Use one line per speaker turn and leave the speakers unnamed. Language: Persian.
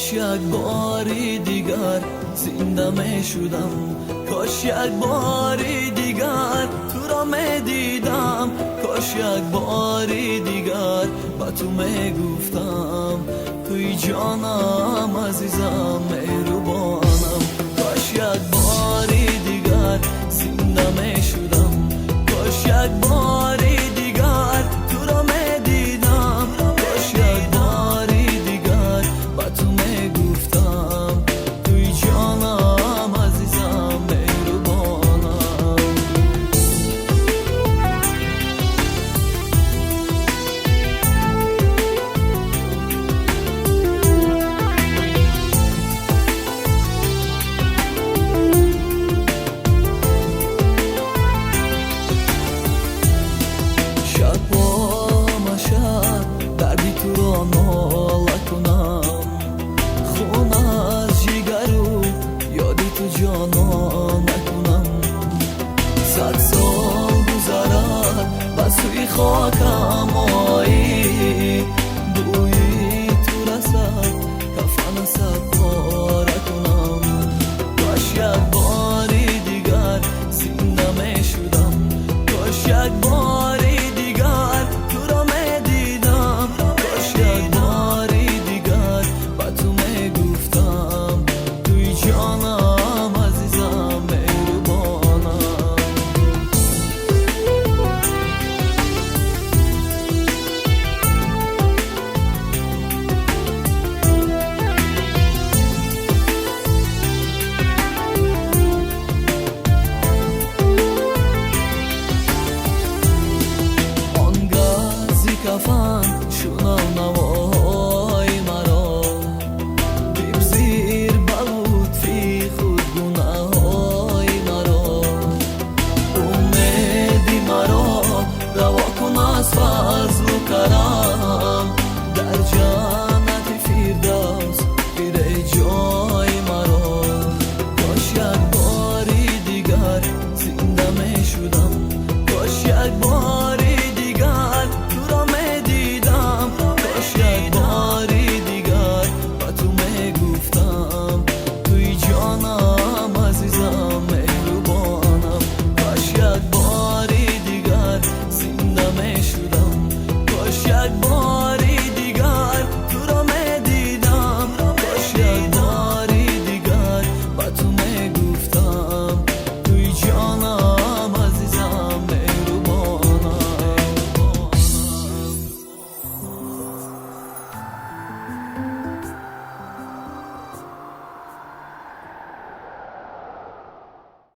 کاش یک باری دیگر زنده می شدم، کاش یک باری دیگر تو را می دیدم، کاش یک باری دیگر با تو می گفتم توی جانم عزیزم مهربانم. کاش یک باری دیگر زنده می شدم، کاش یک باری دیگر تو را می دیدم، کاش یک باری دیگر با تو می گفتم توی جانم عزیزم مهربانم. شب با مشب دردی تو را ناله کنم، خون از جگرو یادی تو جانا نکنم. 100 سال گذرد بس توی خاکم